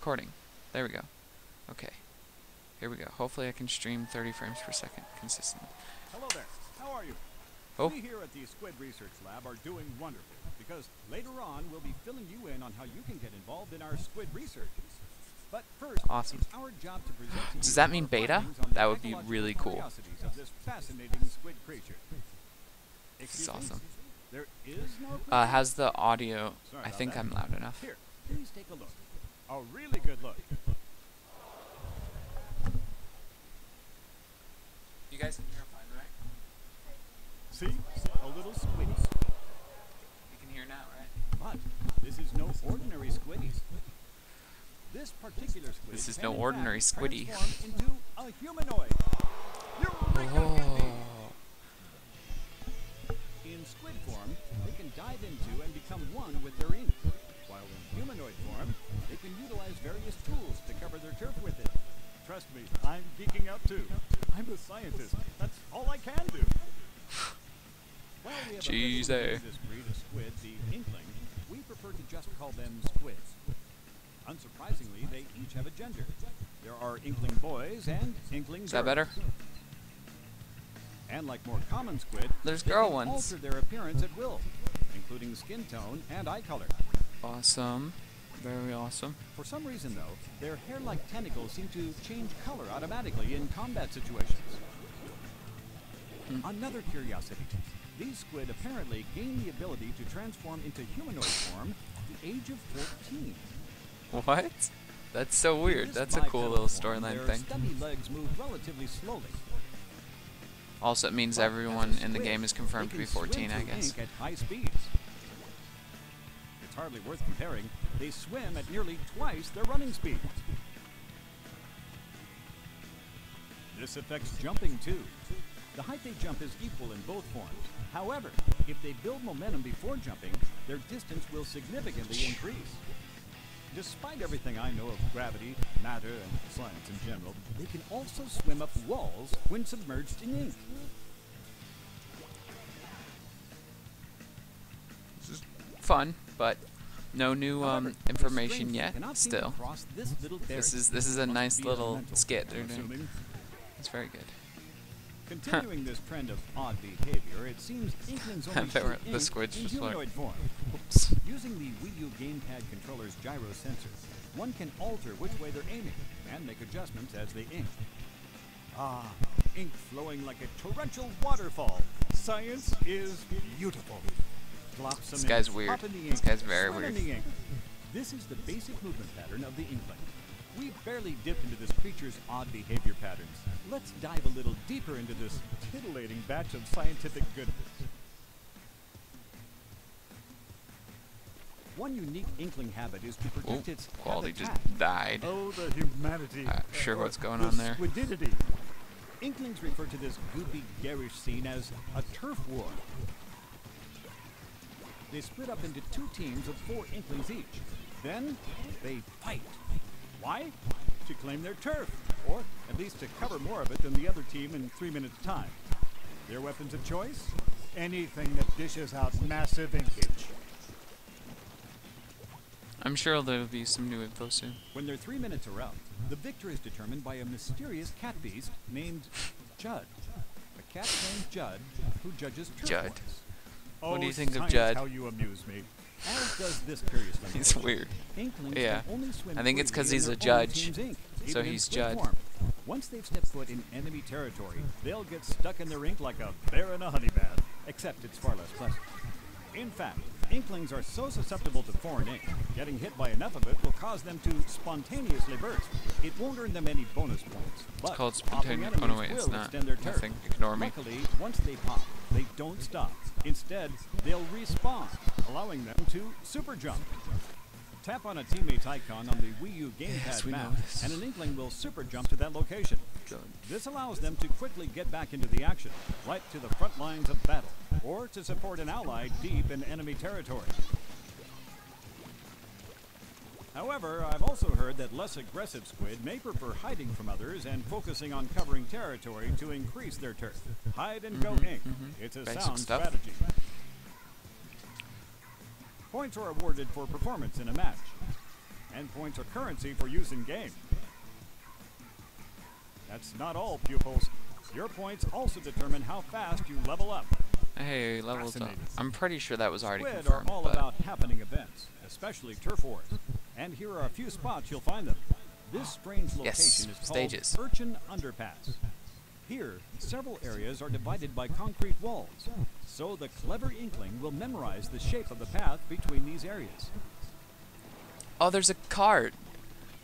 recording. There we go. Okay. Here we go. Hopefully I can stream 30 frames per second consistently. Hello there. How are you? Oh. We here at the Squid Research Lab are doing wonderful because later on we'll be filling you in on how you can get involved in our squid research. But first, Awesome. it's our job to present to Does you that mean our beta? findings on the That would be ecological really cool. curiosities of this fascinating squid creature. This is Excuse me? awesome. There is no creature? How's the audio? Sorry I about think that. I'm loud enough. Here, please take a look. A really good look. You guys can hear fine, right? See? A little squiddy. You can hear now, right? But this is no ordinary squiddy. This particular squid This is can no in ordinary fact squiddy. transform into a humanoid. Oh. In squid form, they can dive into and become one with their ink. While in humanoid form, they can utilize various tools to cover their turf with it. Trust me, I'm geeking out too. I'm a scientist. That's all I can do. While we have Jeez, officially named this breed of squid the Inkling, we prefer to just call them squids. Unsurprisingly, they each have a gender. There are Inkling boys and Inkling girls. Is that better? And like more common squid, There's they girl can ones. alter their appearance at will, including skin tone and eye color. Awesome. Very awesome. For some reason, though, their hair-like tentacles seem to change color automatically in combat situations. Another curiosity. These squid apparently gain the ability to transform into humanoid form at the age of 14. What? That's so weird. This That's a cool bipedal little form, storyline their thing. stubby legs move relatively slowly. Also, it means But everyone as a in the squid, game is confirmed to they be can swim 14, I through guess. ink at high speeds. It's hardly worth comparing. They swim at nearly twice their running speed. This affects jumping too. The height they jump is equal in both forms. However, if they build momentum before jumping, their distance will significantly increase. Despite everything I know of gravity, matter, and science in general, they can also swim up walls when submerged in ink. This is fun, but no new However, information the yet. cannot seem to Still, cross this little this barrier. is a Must nice be little mental skit thing, they're I'm doing. assuming. It's very good. Continuing this trend of odd behavior, it seems Inklings only They were- shoot the ink squids in just like- humanoid form. Oops. Using the Wii U gamepad controller's gyro sensor, one can alter which way they're aiming and make adjustments as they ink. Ah, ink flowing like a torrential waterfall. Science is beautiful. Plop some This ink, guy's weird. pop in the This ink, guy's very swim in weird. the ink. This is the basic movement pattern of the Inkling. We barely dipped into this creature's odd behavior patterns. Let's dive a little deeper into this titillating batch of scientific goodness. One unique Inkling habit is to protect Ooh, its quality habitat. just died. Oh, the humanity. Sure Or what's going the on there. Squididity. Inklings refer to this goopy, garish scene as a turf war. They split up into two teams of 4 Inklings each. Then they fight. Why? To claim their turf, or at least to cover more of it than the other team in 3 minutes' time. Their weapons of choice? Anything that dishes out massive inkage. I'm sure there'll be some new info soon. When their 3 minutes are up, the victor is determined by a mysterious cat beast named Judd. A cat named Judd who judges turf Judd. wars. What do you Oh, think of science, Judd? How you amuse me. As does this curious limitation. He's weird. Inklings Yeah. can only swim I think it's 'cause freely in he's a their own judge, team's ink, so even in he's squid Judd. form. Once they've stepped foot in enemy territory, they'll get stuck in their ink like a bear in a honey bath, except it's far less pleasant. In fact, Inklings are so susceptible to foreign ink, getting hit by enough of it will cause them to spontaneously burst. It won't earn them any bonus points, but called popping spontaneous. enemies Oh no, wait, it's will not. extend their turf. Nothing. Ignore me. Luckily, once they pop, they don't stop. Instead, they'll respawn, allowing them to super jump. Tap on a teammate's icon on the Wii U gamepad Yes, we know map, this. and an Inkling will super jump to that location. This allows them to quickly get back into the action, right to the front lines of battle, or to support an ally deep in enemy territory. However, I've also heard that less aggressive squid may prefer hiding from others and focusing on covering territory to increase their turf. Hide and go ink. It's a Basic sound stuff. strategy. Points are awarded for performance in a match. and points are currency for use in game. That's not all, pupils. Your points also determine how fast you level up. Hey, levels up. I'm pretty sure that was already Squid confirmed. are all about happening events, especially turf wars. And here are a few spots you'll find them. This strange location is called stages. Urchin Underpass. Here, several areas are divided by concrete walls, so the clever Inkling will memorize the shape of the path between these areas. Oh, there's a cart.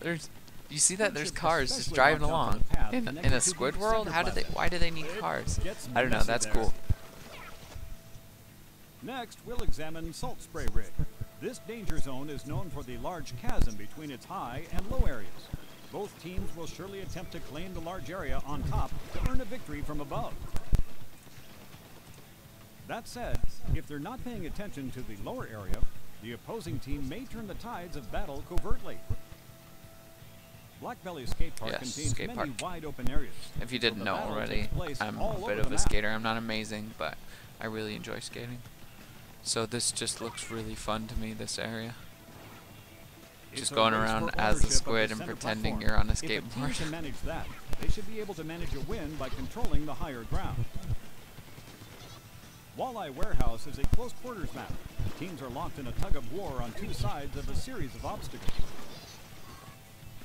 You see that? There's cars just driving along. In a Squid world? Why do they need cars? I don't know, that's cool. Next, we'll examine Salt Spray Rig. This danger zone is known for the large chasm between its high and low areas. Both teams will surely attempt to claim the large area on top to earn a victory from above. That said, if they're not paying attention to the lower area, the opposing team may turn the tides of battle covertly. Black Valley Skate Park contains many wide open areas. If you didn't know already, I'm a bit of a skater. I'm not amazing, but I really enjoy skating. So this just looks really fun to me, this area. Just going around as a squid and pretending you're on a skateboard. If a team can manage that, they should be able to manage a win by controlling the higher ground. Walleye Warehouse is a close quarters map. Teams are locked in a tug of war on two sides of a series of obstacles.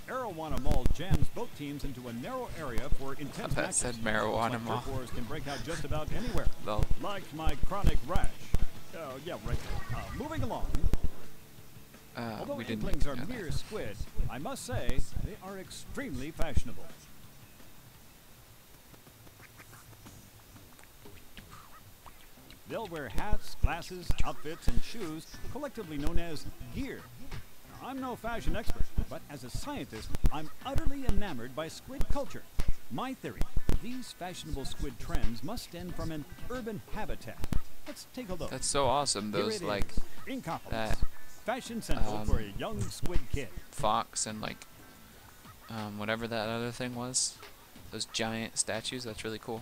Arowana Mall jams both teams into a narrow area for intense matches. That said Marijuana Mall. Turf wars can break out just about anywhere. Lol. Like my chronic rash. Yeah, right there. Moving along. Although Inklings are mere squid, I must say they are extremely fashionable. They'll wear hats, glasses, outfits, and shoes, collectively known as gear. Now, I'm no fashion expert, but as a scientist, I'm utterly enamored by squid culture. My theory, these fashionable squid trends must stem from an urban habitat. Let's take a look. That's so awesome. Those like that fashion central for a young squid kid. Fox and like whatever that other thing was. Those giant statues. That's really cool.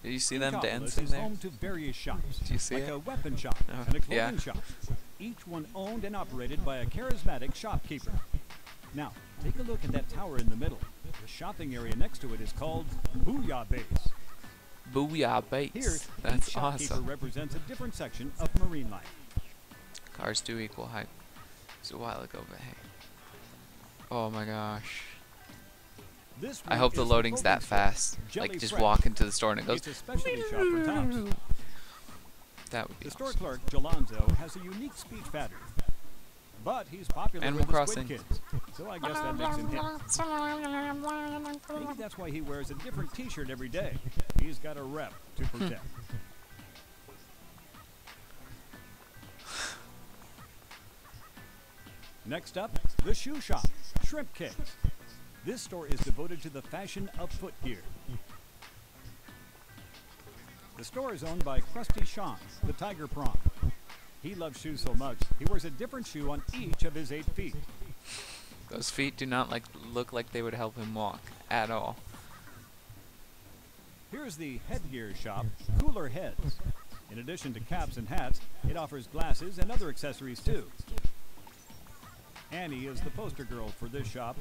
Did you see them dancing there? Home to various shops. Did you see like it? a weapon shop and a clothing shop. Each one owned and operated by a charismatic shopkeeper. Now, take a look at that tower in the middle. The shopping area next to it is called Booyah Base. Booyah Base. Here, that's each shopkeeper awesome. represents a different section of marine life. Cars do equal hype. It was a while ago, but hey. Oh my gosh. I hope the loading's that fast. Like, just walk into the store and it goes. It's a specialty shop for tops. That would be The store awesome. clerk, Jalonzo, has a unique speech pattern. But he's popular Animal with the Crossing. Squid kids, so I guess that makes him hip. Maybe that's why he wears a different t-shirt every day. He's got a rep to protect. Next up, the shoe shop, Shrimp Cakes. This store is devoted to the fashion of footgear. The store is owned by Krusty Sean, the tiger prawn. He loves shoes so much, he wears a different shoe on each of his 8 feet. Those feet do not look like they would help him walk at all. Here's the headgear shop, Cooler Heads. In addition to caps and hats, it offers glasses and other accessories too. Annie is the poster girl for this shop.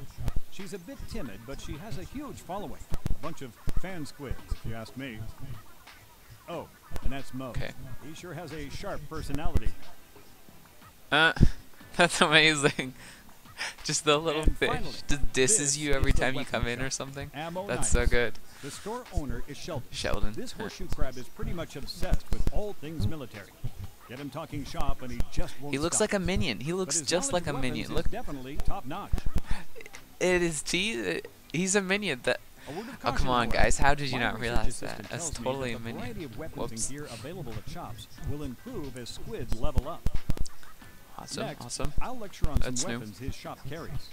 She's a bit timid, but she has a huge following. A bunch of fan squids, if you ask me. Oh, and that's Mo. Okay. He sure has a sharp personality. That's amazing. Just the little And fish finally, just disses this you every is the time you weapon come in shop, or something. Ammo That's so Knives. good. The store owner is Sheldon. Sheldon. This horseshoe crab is pretty much obsessed with all things military. Get him talking shop and he just won't He looks stop. like a minion. He But looks his just knowledge like a of minion. weapons Look, is definitely top notch. it is he's a minion. That. A word of Oh caution, come on, however. guys! How did you My not research realize assistant that? That's tells me totally a that the variety minion. of weapons Whoops. and gear available at shops will improve as squids level up. Awesome, Next, awesome. I'll lecture on That's some new. weapons his shop carries.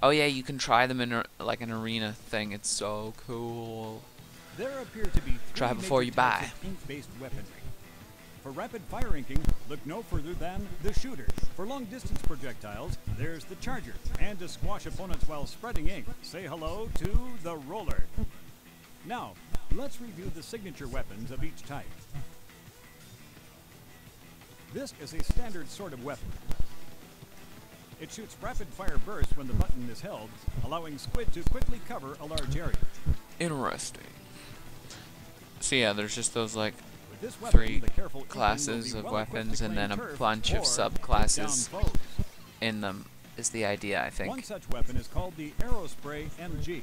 Oh yeah, you can try them in like an arena thing. It's so cool. There appear to be 3 Try before major you types buy. of ink-based weaponry. For rapid fire inking, look no further than the shooter. For long distance projectiles, there's the charger. And to squash opponents while spreading ink, say hello to the roller. Now, let's review the signature weapons of each type. This is a standard sort of weapon. It shoots rapid-fire bursts when the button is held, allowing Squid to quickly cover a large area. Interesting. So yeah, there's just those like With this weapon, 3 the careful classes Inkling of will be well-equipped weapons to and claim then a turf bunch or of take subclasses down foes. in them is the idea, I think. One such weapon is called the Aerospray MG. It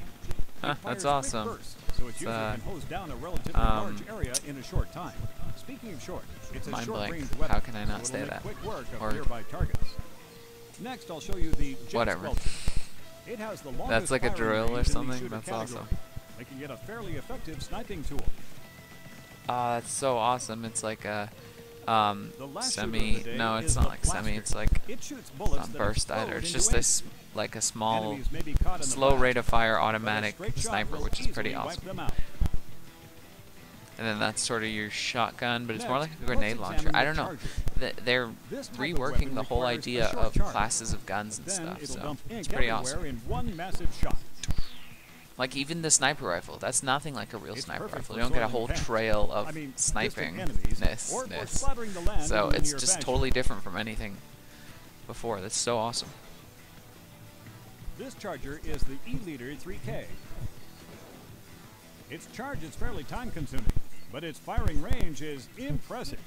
Huh, fires that's quick awesome. bursts, so its user can hose down a relatively large area in a short time. Speaking of short, it's a Mind blank. short-range weapon. How can I not so say it'll make that? quick work of Or- nearby targets. Next, I'll show you the Jet Whatever. Squelcher. It has the longest That's like a firing drill range or in the something? shooter That's category, awesome. making it a fairly effective sniping tool. That's so awesome. It's like a The last shooter of semi. the day No, is it's the not like semi. Blaster. It's like It shoots bullets not that burst explode either. It's into just aim. this like a small, Enemies may be caught in the slow blast, rate of fire but a automatic straight shot sniper, will which is pretty easily wipe awesome. them out. And then that's sort of your shotgun, but it's more like Next, a grenade let's launcher. examine I the don't know. charger. They're This type of reworking weapon the whole requires a idea short of charge. classes of guns and Then stuff, it'll so dump it's ink pretty everywhere awesome. in one massive shot. Like even the sniper rifle, that's nothing like a real It's sniper perfect rifle. for You don't get a soiling whole pants. trail of I mean, sniping distant enemies, ness. or for slathering the land So in it's linear just fashion. totally different from anything before. That's so awesome. This charger is the E-Liter 3K. Its charge is fairly time-consuming, but its firing range is impressive.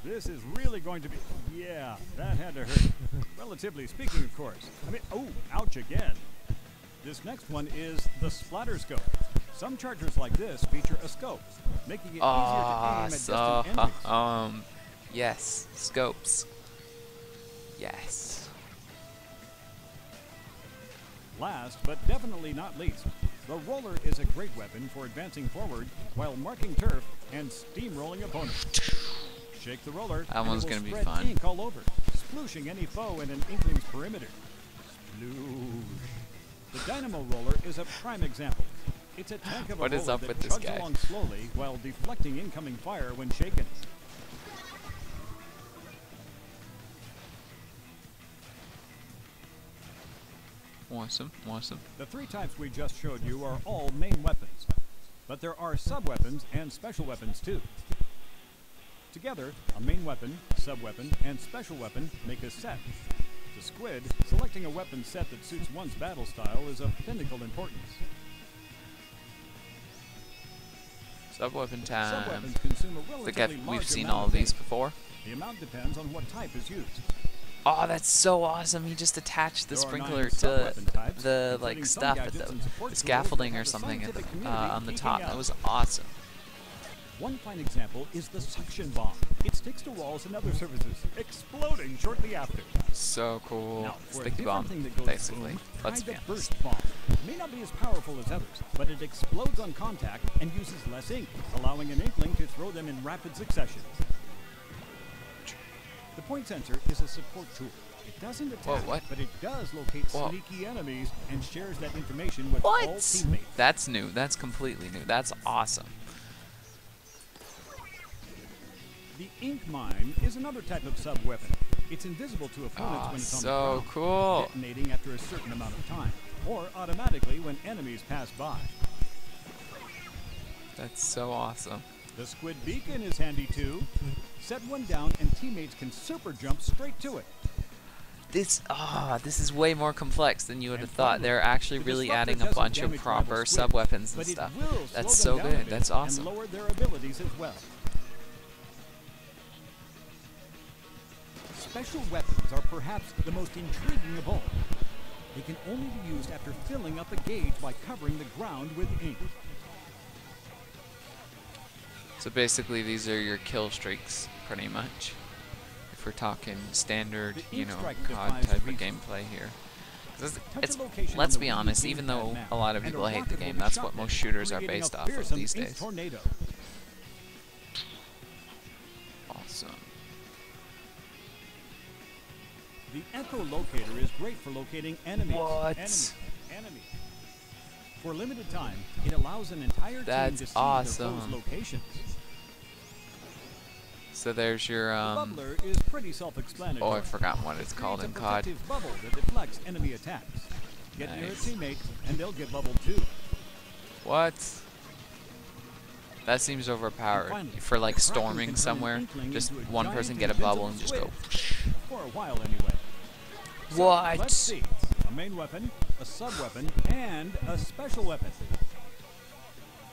This is really going to be... Yeah, that had to hurt. Relatively speaking, of course. I mean, oh, ouch again. This next one is the Splatter Scope. Some chargers like this feature a scope, making it easier to aim at distant enemies. Yes, scopes. Yes. Last, but definitely not least, the roller is a great weapon for advancing forward while marking turf and steamrolling opponents. Shake the roller, That and one's it will gonna be spread fun. ink all over, splooshing any foe in an Inkling's perimeter. Sploosh. The dynamo roller is a prime example. It's a tank of a What is roller up that with this chugs guy? along slowly while deflecting incoming fire when shaken. Awesome, awesome. The 3 types we just showed you are all main weapons, but there are sub-weapons and special weapons too. Together, a main weapon, sub-weapon, and special weapon make a set. To Squid, selecting a weapon set that suits one's battle style is of pinnacle importance. Sub-weapon time. Sub-weapons consume a I think relatively we've large seen amount all of of these ink. before. The amount depends on what type is used. Oh, that's so awesome. He just attached the There are 9 sprinkler to sub-weapon types, the including like some stuff at gadgets and support the tools scaffolding that or have the something at scientific the, community on the geeking top. out. That was awesome. One fine example is the suction bomb. It sticks to walls and other surfaces, exploding shortly after. So cool. Now, for a Sticky different bomb, thing that goes basically. boom, Let's try be the honest. burst bomb. It may not be as powerful as others, but it explodes on contact and uses less ink, allowing an Inkling to throw them in rapid succession. The point sensor is a support tool. It doesn't attack, Whoa, what? but it does locate Whoa. sneaky enemies and shares that information with all What? teammates. That's new. That's completely new. That's awesome. The ink mine is another type of sub-weapon. It's invisible to opponents when it's on the So ground, cool. detonating after a certain amount of time, or automatically when enemies pass by. That's so awesome. The Squid Beacon is handy too. Set one down and teammates can super jump straight to it. This is way more complex than you would And have thought. finally, They're actually the really disruptor adding a doesn't bunch of damage proper rival sub weapons and but it stuff. will That's slow so them down a good. bit That's awesome. And lower their abilities as well. Special weapons are perhaps the most intriguing of all. They can only be used after filling up a gauge by covering the ground with ink. So basically, these are your kill streaks, pretty much. If we're talking standard, The you ink know, strike COD defies type of reason. gameplay here. 'Cause Touch it's, a location on let's the be Wii U honest, even gamepad though map, a lot of and people hate the rocket will game, be that's shot what at, most shooters are creating based a off of fearsome these ink days. tornado. Awesome. The echolocator is great for locating enemies. What? Enemy. For a limited time, it allows an entire team That's to see awesome. their foes' locations. So there's your The bubbler is pretty self-explanatory. oh, I forgot what it's called in Creates a COD. protective bubble that deflects enemy attacks. Get near a Nice. teammate, and they'll get bubbled too. What? That seems And overpowered. finally, For like the Kraken storming can turn an somewhere, Inkling just into a one giant person get a invincible bubble and just go. squid. For a while, anyway. So, let's What? see. A main weapon, a sub-weapon, and a special weapon.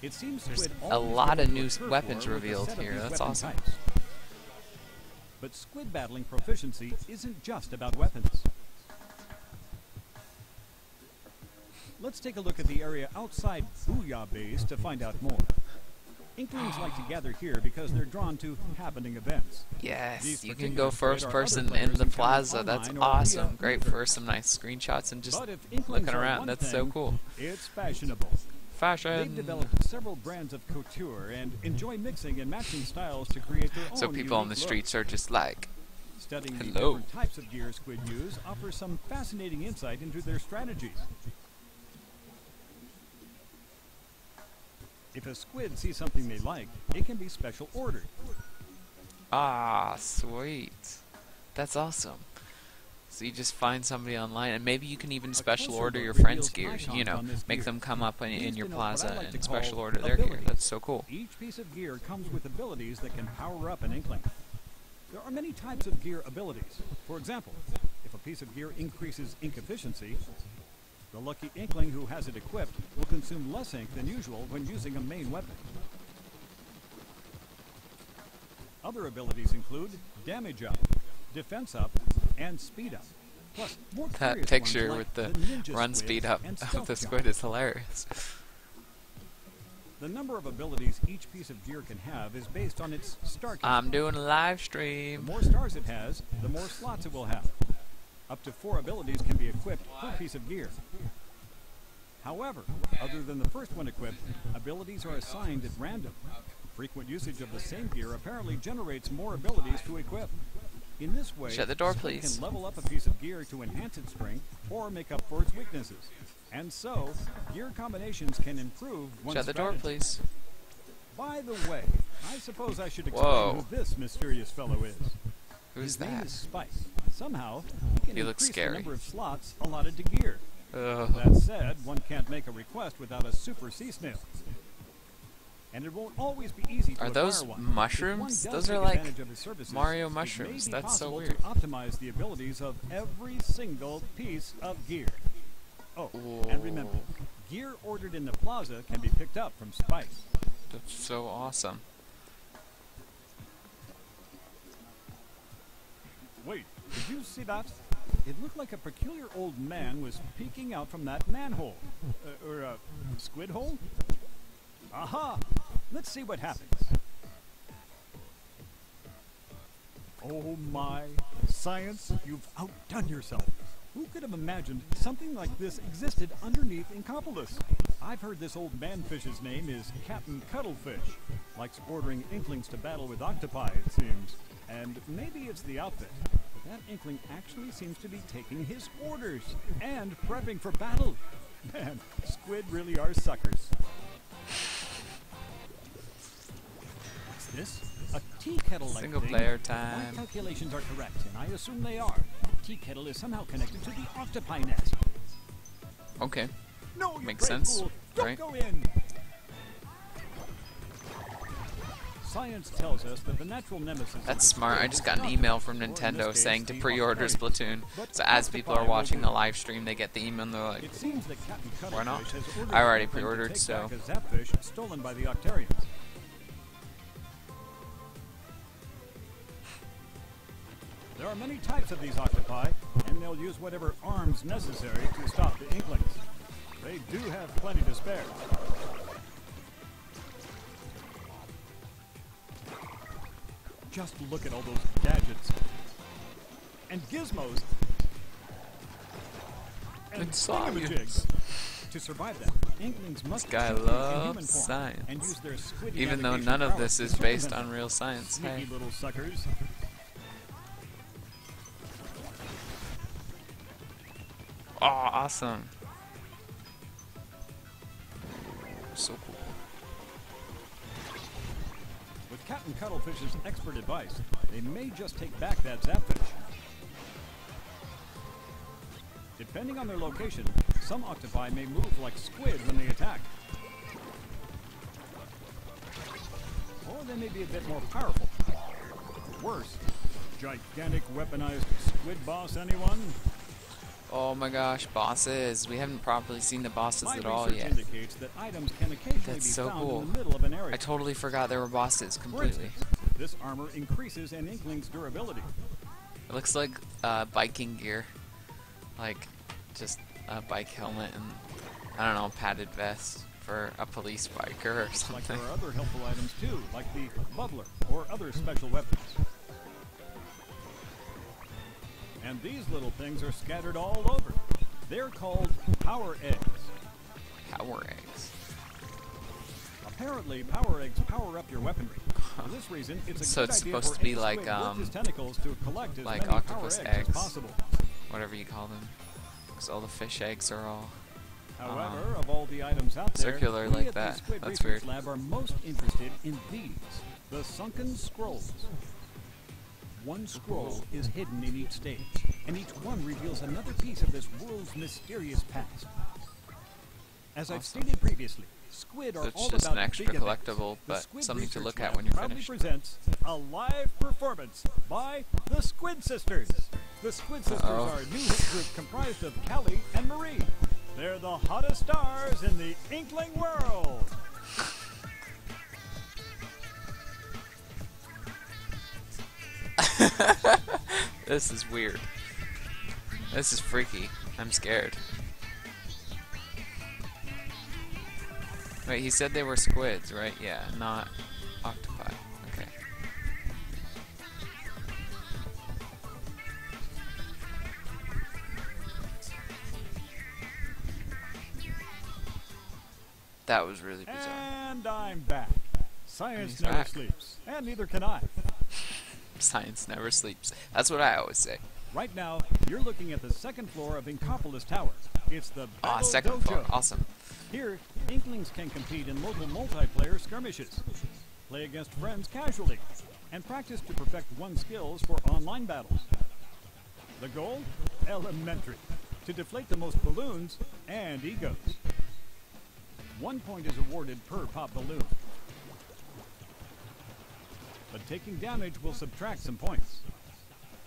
It seems There's Squid a always lot go of into a new turf weapons war with a revealed set of here. these That's weapon awesome. types. But squid battling proficiency isn't just about weapons. Let's take a look at the area outside Booyah Base to find out more. Inklings like to gather here because they're drawn to happening events. Yes, These you can particular go first squid are other person players in the encountered plaza. That's online or awesome. via Great Twitter. for some nice screenshots and just But if Inklings looking are around. one That's so thing, cool. it's fashionable. They've Fashion. developed several brands of couture and enjoy mixing and matching styles to create their own So people on the unique look. streets are just like, Studying the hello. different types of gear squid use offers some fascinating insight into their strategies. If a squid sees something they like, it can be special ordered. ah, sweet. That's awesome. So you just find somebody online, and maybe you can even special closer order look your reveals friends' gears. You icons know, on this make gear. them come up in These your denote what I plaza like to and call special order their gear. abilities. That's so cool. Each piece of gear comes with abilities that can power up an Inkling. There are many types of gear abilities. For example, if a piece of gear increases ink efficiency, the lucky Inkling who has it equipped will consume less ink than usual when using a main weapon. Other abilities include damage up, defense up, and speed up. Plus, more That curious picture ones with like the ninja run squid speed up and of stealth the jump. squid is hilarious. The number of abilities each piece of gear can have is based on its star count. I'm doing a live The stream. more stars it has, the more slots it will have. Up to 4 abilities can be equipped per piece of gear. However, other than the first one equipped, abilities are assigned at random. Frequent usage of the same gear apparently generates more abilities to equip. In this way, Shut the door, Squid please. can level up a piece of gear to enhance its strength or make up for its weaknesses. And so, gear combinations can improve one's Shut the door, strategy. please. By the way, I suppose I should explain Whoa. who this mysterious fellow is. Who's His name that? is Spice. Somehow, he can He looks increase scary. the number of slots allotted to gear. Ugh. That said, one can't make a request without a super sea snail. And it won't always be easy to Are acquire those one. If one mushrooms? does Those take are like advantage of his services, Mario it may mushrooms. be That's so possible weird. to optimize the abilities of every single piece of gear. Oh, and remember, gear ordered in the plaza can be picked up from Spice. That's so awesome. Wait, did you see that? It looked like a peculiar old man was peeking out from that manhole. Or a squid hole? Aha! Let's see what happens. Oh my, science, you've outdone yourself. Who could have imagined something like this existed underneath Inkopolis? I've heard this old manfish's name is Captain Cuttlefish. Likes ordering Inklings to battle with octopi, it seems. And maybe it's the outfit. That Inkling actually seems to be taking his orders and prepping for battle. Man, squid really are suckers. What's this? A tea kettle-like Single thing? player My time. calculations are correct, and I assume they are. Tea kettle is somehow connected to the octopi nest. Okay. No, you Makes brave sense, fool. Don't right? go in. Science tells us that the natural nemesis of That's the smart. I squid just is got an not email the- from or in this Nintendo case, saying to the pre-order octopi. Splatoon. But So as people are octopi will watching do. the live stream, they get the email and they're like, It seems that Captain Cuttlefish Why not? has ordered I already Inkling to pre-ordered, take so- back a zapfish stolen by the Octarians. There are many types of these octopi, and they'll use whatever arms necessary to stop the Inklings. They do have plenty to spare. Just look at all those gadgets and gizmos and It's science. thingamajigs. To survive them, Inklings must This guy change into loves human form science. and use their squid even though navigation none of prowess this to is based circumvent on them. real science. Sneaky Hey. little suckers. Oh, awesome. So cool. With Captain Cuttlefish's expert advice, they may just take back that zapfish. Depending on their location, some octopi may move like squid when they attack. they may be a bit more powerful. Worse, gigantic weaponized squid boss, anyone? Oh my gosh, bosses. We haven't properly seen the bosses at all research yet. indicates that items can occasionally That's be so found cool. in the middle of an area. I totally forgot there were bosses For completely. instance, this armor increases an Inkling's durability. It looks like biking gear. Like just a bike helmet and, I don't know, padded vest for a police biker or Like something. there are other helpful items too, like the bubbler or other special weapons. And these little things are scattered all over. They're called power eggs. Power eggs. Apparently, power eggs power up your weaponry. For this reason, it's a So good it's idea supposed for to be any like, squid worth his tentacles to collect as like many octopus power eggs eggs. as possible. Whatever you call them. Because all the fish eggs are all However, of all the items out there, circular we like at the that. Squid That's Research weird. Lab are most interested in these, the sunken scrolls. One scroll is hidden in each stage, and each one reveals another piece of this world's mysterious past. As I've Awesome. stated previously, squid are It's all just about an extra big events. collectible, The but Squid something to Research look Lab at when you're proudly finished. presents a live performance by the Squid Sisters. The Squid Sisters are a new hit group comprised of Callie and Marie. They're the hottest stars in the Inkling world. This is weird. This is freaky. I'm scared. Wait, he said they were squids, right? Yeah, not octopi. Okay. That was really bizarre. And I'm back. Science He's never back. sleeps, and neither can I. Science never sleeps. That's what I always say. Right now, you're looking at the second floor of Inkopolis Tower. It's the Battle Second Dojo. floor. Awesome. Here, Inklings can compete in local multiplayer skirmishes, play against friends casually, and practice to perfect one's skills for online battles. The goal? Elementary. To deflate the most balloons and egos. 1 point is awarded per pop balloon. But taking damage will subtract some points.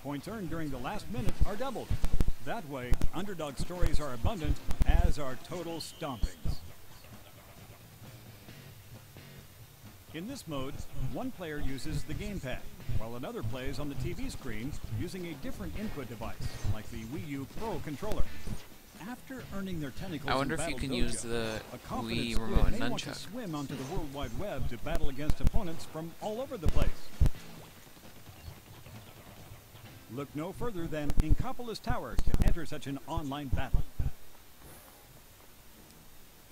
Points earned during the last minute are doubled. That way, underdog stories are abundant, as are total stompings. In this mode, one player uses the gamepad, while another plays on the TV screen using a different input device, like the Wii U Pro controller. After earning their tentacles I wonder in if you Battle can Dojo, use the a confident Wii squid remote and may want to nunchuck. swim onto the World Wide Web to battle against opponents from all over the place. Look no further than Inkopolis Tower to enter such an online battle.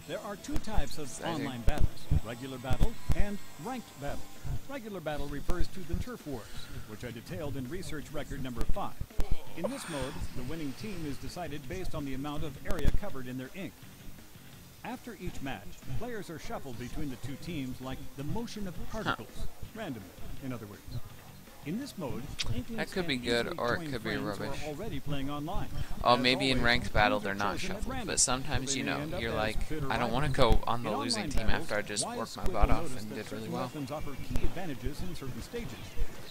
There are two types of Exciting. online battles, regular battle and ranked battle. Regular battle refers to the turf wars, which I detailed in research record number 5. In this mode, the winning team is decided based on the amount of area covered in their ink. After each match, players are shuffled between the two teams like the motion of particles, randomly, in other words. In this mode, Inklings That could be can good, easily or it join could be friends who are rubbish. already playing online. Oh, As maybe in always, ranked battle teams they're are not chosen at shuffled, random, but so sometimes, they you may know, end up you're as like, bitter I don't want to rivals. go on the In losing online team battles, after I just wise worked my squid butt will off notice and that did really certain well. weapons offer key advantages in certain stages.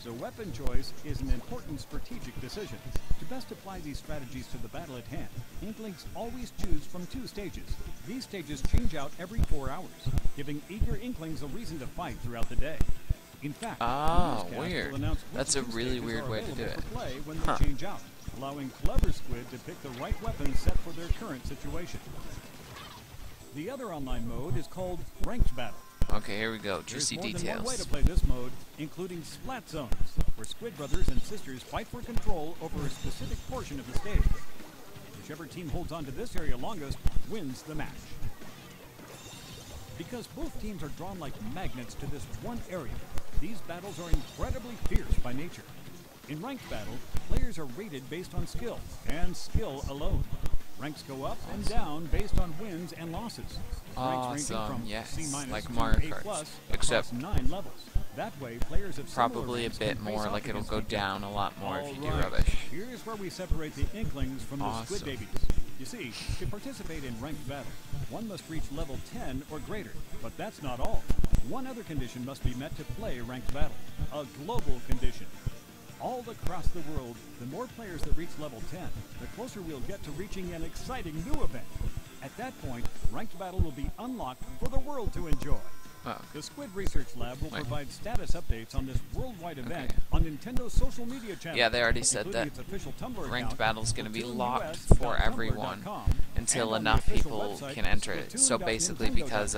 So weapon choice is an important strategic decision. To best apply these strategies to the battle at hand, Inklings always choose from 2 stages. These stages change out every 4 hours, giving eager Inklings a reason to fight throughout the day. In fact, Ah, the newscast weird. will announce which That's a 2 really stages weird are way to do available it. for play when they change out, allowing clever squid to pick the right weapon set for their current situation. The other online mode is called Ranked Battle. Okay, here we go. There's Juicy more than one way details. to play this mode, including splat zones, where squid brothers and sisters fight for control over a specific portion of the stage. Whichever team holds on to this area longest wins the match. Because both teams are drawn like magnets to this one area, these battles are incredibly fierce by nature. In ranked battle, players are rated based on skill, and skill alone. Ranks go up and down based on wins and losses. Ranks ranging Awesome, from yes, C- like to Mario A+ Kart, across except 9 levels. That way, players of similar probably a ranks bit can face more, off like it'll against go each other. down a lot more if you do Alright, rubbish. here's where we separate the Inklings from the Awesome. Squid Babies. You see, to participate in ranked battle, one must reach level 10 or greater, but that's not all. One other condition must be met to play ranked battle, a global condition. All across the world, the more players that reach level 10, the closer we'll get to reaching an exciting new event. At that point, ranked battle will be unlocked for the world to enjoy. Oh. The Squid Research Lab will provide status updates on this worldwide event on Nintendo's social media channels. Yeah, they already said that ranked battle is going to be locked for everyone until enough people can enter it. So basically, because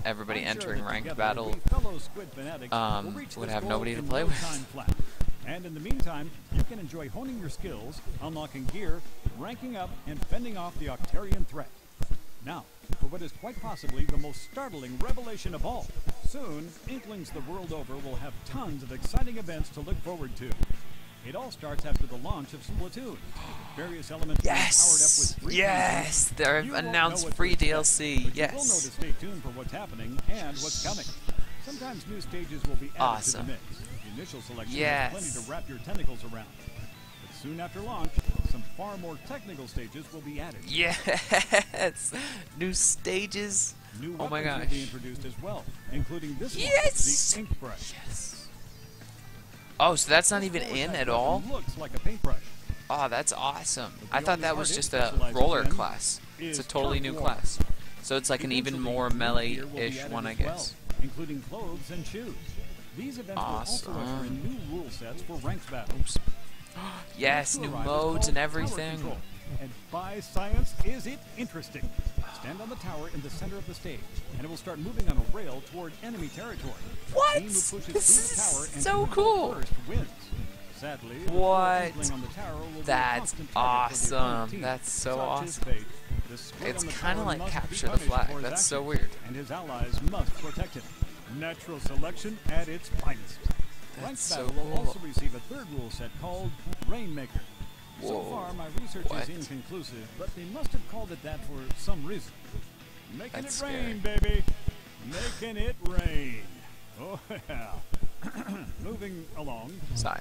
everybody entering ranked battle would have nobody to play with. And in the meantime, you can enjoy honing your skills, unlocking gear, ranking up, and fending off the Octarian threat. Now, for what is quite possibly the most startling revelation of all. Soon, Inklings the world over will have tons of exciting events to look forward to. It all starts after the launch of Splatoon. Various elements powered up with free Yes! They've announced free DLC. Yes. You will know to stay tuned for what's happening and what's coming. Sometimes new stages will be added to the mix. The initial selection has plenty to wrap your tentacles around. But soon after launch, some far more technical stages will be added. Yes! New stages. New oh my gosh. Will be introduced as well, including this one, the ink brush. Yes. Oh, so that's not even in at all? Looks like a paintbrush. Oh, that's awesome. I thought that was just a roller class. It's a totally new class. So it's like an even more melee-ish one, I guess. Including clothes and shoes. These events will also usher in new rule sets for ranked battles. Yes, new modes and everything. And by science, is it interesting? Stand on the tower in the center of the stage, and it will start moving on a rail toward enemy territory. What? This is so cool. Wins. Sadly, what? On the tower will that's awesome. That's so awesome. It's kind of like capture the flag. That's so weird. And his allies must protect him. Natural selection at its finest. Ranked so battle will also receive a third rule set called Rainmaker. Whoa. So far, my research is inconclusive, but they must have called it that for some reason. Making it rain, baby! Making it rain! Oh, yeah. Moving along,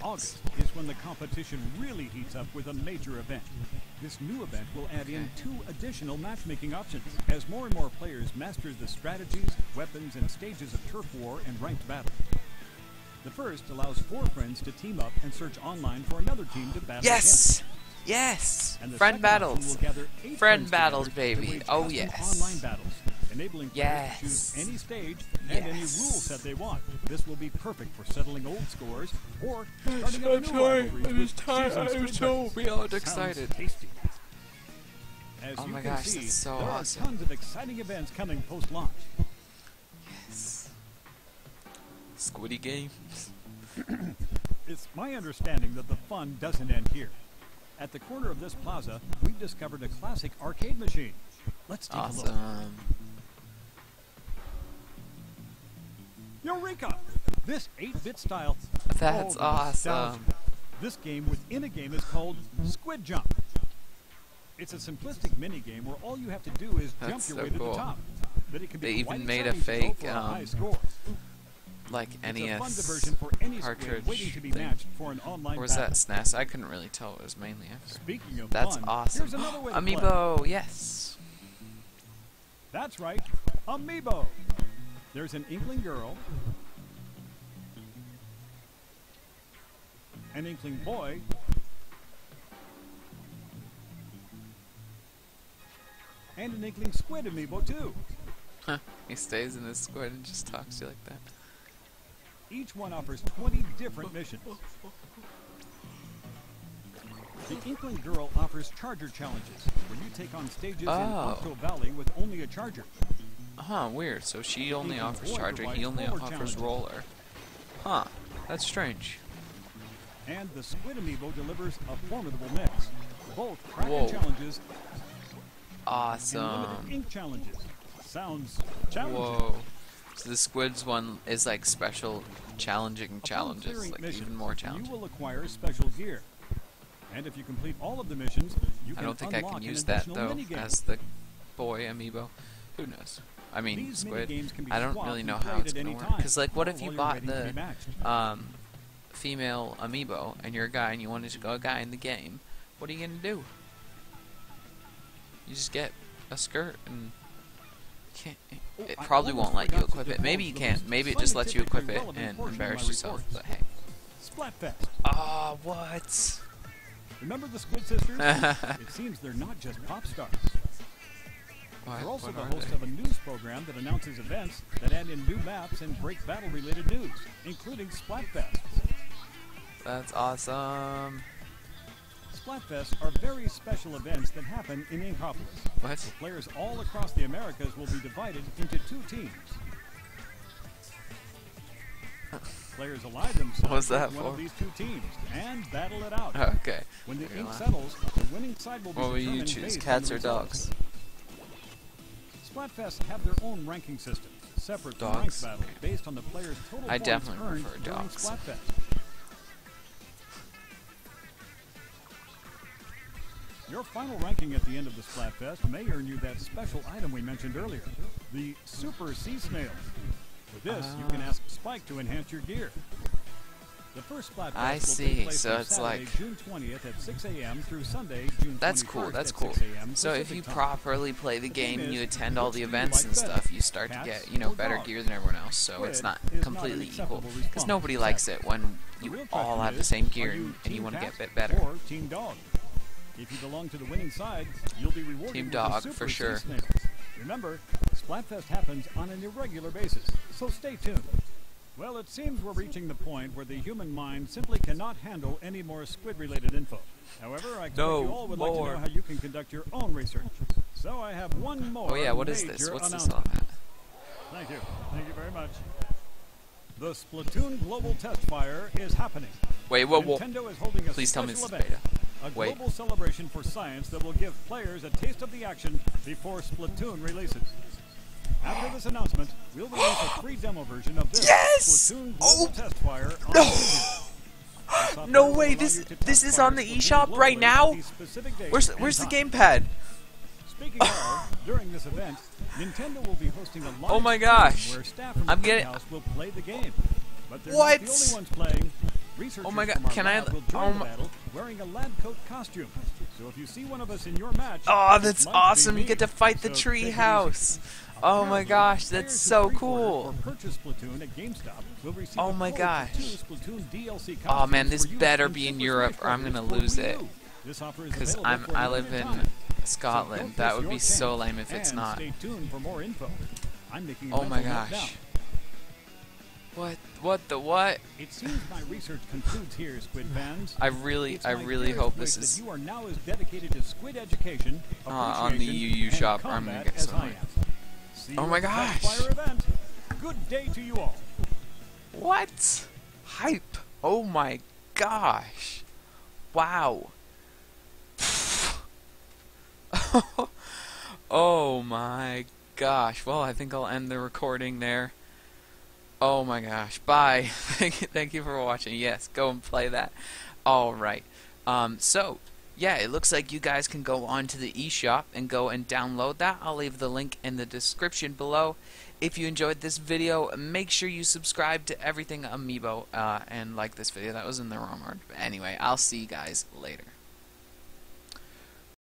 August is when the competition really heats up with a major event. This new event will add in 2 additional matchmaking options, as more and more players master the strategies, weapons, and stages of turf war and ranked battle. The first allows 4 friends to team up and search online for another team to battle against. Yes! Friend battles! Friend battles, baby! Oh, yes! Online battles, enabling players to choose any stage and any rule set they want. This will be perfect for settling old scores or starting up new rivalries. I'm so beyond excited. As oh you my can gosh, see, that's so there awesome. are tons of exciting events coming post-launch. Yes. Squiddy games. It's my understanding that the fun doesn't end here. At the corner of this plaza, we've discovered a classic arcade machine. Let's take a look. Eureka! This 8-bit style. That's awesome. This game within a game is called Squid Jump. It's a simplistic mini game where all you have to do is jump your way to the top. But it can be they quite even made a exciting fake like NES cartridge thing. Or was that SNES? I couldn't really tell. It was mainly after. Speaking of That's fun, awesome. here's another way to Amiibo, play. yes. That's right, Amiibo. There's an Inkling girl, an Inkling boy, and an Inkling Squid Amiibo too. Huh. He stays in his squid and just talks to you like that. Each one offers 20 different missions. The Inkling girl offers charger challenges, where you take on stages in Octo Valley with only a charger. Huh, weird. So she only offers charger, he only offers roller. Huh, that's strange. And the Squid Amiibo delivers a formidable mix. Both Kraken challenges and limited ink challenges. Sounds challenging. Whoa. So the Squid's one is like special challenging challenges, like even more challenging. You will acquire special gear. And if you complete all of the missions, you can I don't think I can use that though as the boy amiibo. Who knows? I mean, Squid. I don't really know how it's gonna work. Because like, what if you bought the female amiibo and you're a guy and you wanted to go a guy in the game? What are you gonna do? You just get a skirt and Can't, it probably won't let you equip it. Maybe you can. Maybe it just lets you equip it and embarrass yourself. But hey. Splatfest. Ah, what? Remember the Squid Sisters? It seems they're not just pop stars. They're also the host of a news program that announces events that add in new maps and break battle-related news, including Splatfest. That's awesome. Splatfest are very special events that happen in Inkopolis. What? So players all across the Americas will be divided into 2 teams. Players ally themselves with one of these 2 teams and battle it out. Okay. When the ink settles, the winning side will be determined. What will you choose, based cats on or the results. dogs? Splatfest have their own ranking systems, separate from ranked battles, based on the player's total I points definitely earned prefer during dogs. Splatfest. Your final ranking at the end of the Splatfest may earn you that special item we mentioned earlier, the Super Sea Snail. With this, you can ask Spike to enhance your gear. The first Splatfest will take place so from it's Saturday, like June 20th at 6 a.m. through Sunday, June 21st that's cool. That's at cool. 6 a.m. So if Pacific you time. properly play the game and you attend all the which do you events like and better? stuff, you start to Cats get, or better dogs? gear than everyone else. So it's not Squid is completely not an equal acceptable because response, nobody likes it when The you real all question have the is, same are gear you and you Team want to get Cat a bit better. or Team Dog? If you belong to the winning side, you'll be rewarded Team with Dog, the Super for Sea sure. Snails. Remember, Splatfest happens on an irregular basis, so stay tuned. Well, it seems we're reaching the point where the human mind simply cannot handle any more squid-related info. However, I expect you all would like to know how you can conduct your own research. So I have one more Oh yeah, what is this? major What's this announcement. all at? Thank you. Thank you very much. The Splatoon Global Test Fire is happening. Wait, whoa. Nintendo is holding a Please tell me special this is event, beta. a Wait. global celebration for science that will give players a taste of the action before Splatoon releases. After this announcement, we'll release a free demo version of this Splatoon Global Test Fire on Steam. No way, this is on the eShop right now? Where's the gamepad? Speaking of, during this event, Nintendo will be hosting a live Oh my stream gosh. where staff from I'm the getting- Playhouse will play the game. But they're What? not the only ones playing. Researchers Oh my God, from our can I- lab will join oh the my- battle wearing a lab coat costume. So if you see one of us in your match, Oh, it that's might be awesome. You me. get to fight the So tree take it house. easy. Oh my gosh, that's Players who so pre-order cool. or purchase Splatoon at GameStop will receive Oh a my code gosh. for 2 Splatoon DLC Oh man, costumes this for use better in be in Super Europe Smash or I'm gonna Brothers lose for Wii it. U. This offer is Because available for a I live limited in time. Scotland. So don't That miss would your be so chance. lame if it's And not. Stay tuned for more info. I'm making a Oh my mental note gosh. now. What the what? It seems my research concludes here, Squid fans. I really It's my hope clearest this wish is that you are now as dedicated to Squid education, on the appreciation, UU and shop, or I'm gonna combat get as some I money. am. See Oh you my at the gosh. Fire event. Good day to you all. What? Hype. Oh my gosh. Wow. Oh my gosh. Well, I think I'll end the recording there. Oh my gosh. Bye. Thank you for watching. Yes, go and play that. Alright. So, yeah, it looks like you guys can go onto the eShop and go and download that. I'll leave the link in the description below. If you enjoyed this video, make sure you subscribe to Everything Amiibo and like this video. That was in the wrong order. But anyway, I'll see you guys later.